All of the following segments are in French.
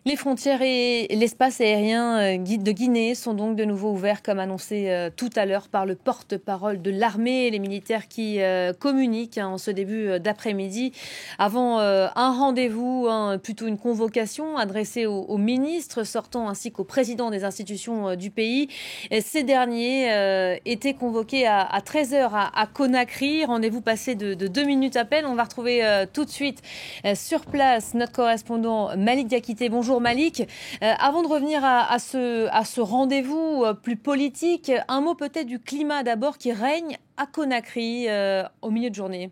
Les frontières et l'espace aérien de Guinée sont donc de nouveau ouverts, comme annoncé tout à l'heure par le porte-parole de l'armée. Les militaires qui communiquent en ce début d'après-midi avant un rendez-vous, plutôt une convocation adressée aux ministres sortants ainsi qu'aux présidents des institutions du pays. Et ces derniers étaient convoqués à 13 heures à Conakry. Rendez-vous passé de 2 minutes à peine. On va retrouver tout de suite sur place notre correspondant Malik Diakité. Bonjour Malik. Avant de revenir à ce rendez-vous plus politique, un mot peut-être du climat d'abord qui règne à Conakry au milieu de journée.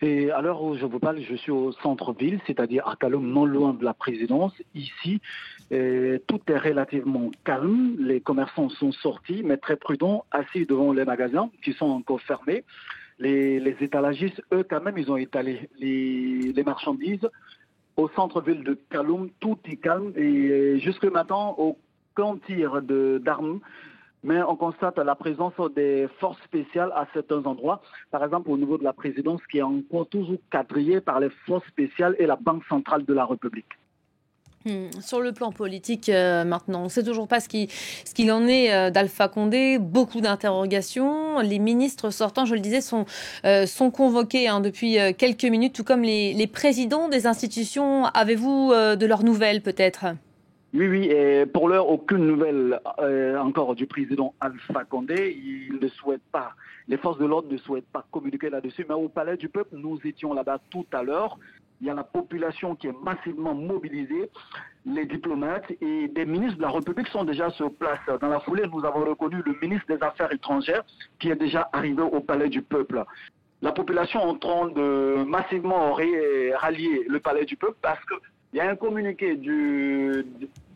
Et à l'heure où je vous parle, je suis au centre-ville, c'est-à-dire à Kaloum, non loin de la présidence. Ici, tout est relativement calme. Les commerçants sont sortis, mais très prudents, assis devant les magasins qui sont encore fermés. Les étalagistes, eux, quand même, ils ont étalé les marchandises. Au centre-ville de Kaloum, tout est calme. Et jusque maintenant, aucun tir d'armes. Mais on constate la présence des forces spéciales à certains endroits. Par exemple, au niveau de la présidence, qui est encore toujours quadrillée par les forces spéciales et la Banque centrale de la République. Sur le plan politique, maintenant, on ne sait toujours pas ce qu'il en est d'Alpha Condé. Beaucoup d'interrogations. Les ministres sortants, je le disais, sont convoqués depuis quelques minutes, tout comme les présidents des institutions. Avez-vous de leurs nouvelles, peut-être ? Oui, et pour l'heure, aucune nouvelle encore du président Alpha Condé. Il ne souhaite pas, les forces de l'ordre ne souhaitent pas communiquer là-dessus. Mais au Palais du Peuple, nous étions là-bas tout à l'heure. Il y a la population qui est massivement mobilisée. Les diplomates et des ministres de la République sont déjà sur place. Dans la foulée, nous avons reconnu le ministre des Affaires étrangères qui est déjà arrivé au Palais du Peuple. La population est en train de massivement rallier le Palais du Peuple parce que il y a un communiqué du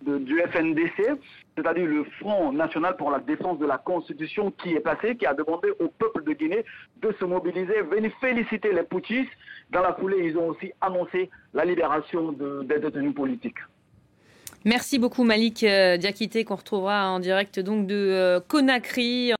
FNDC, c'est-à-dire le Front National pour la Défense de la Constitution, qui est passé, qui a demandé au peuple de Guinée de se mobiliser, venir féliciter les putschistes. Dans la foulée, ils ont aussi annoncé la libération des détenus politiques. Merci beaucoup Malik Diakité, qu'on retrouvera en direct donc de Conakry.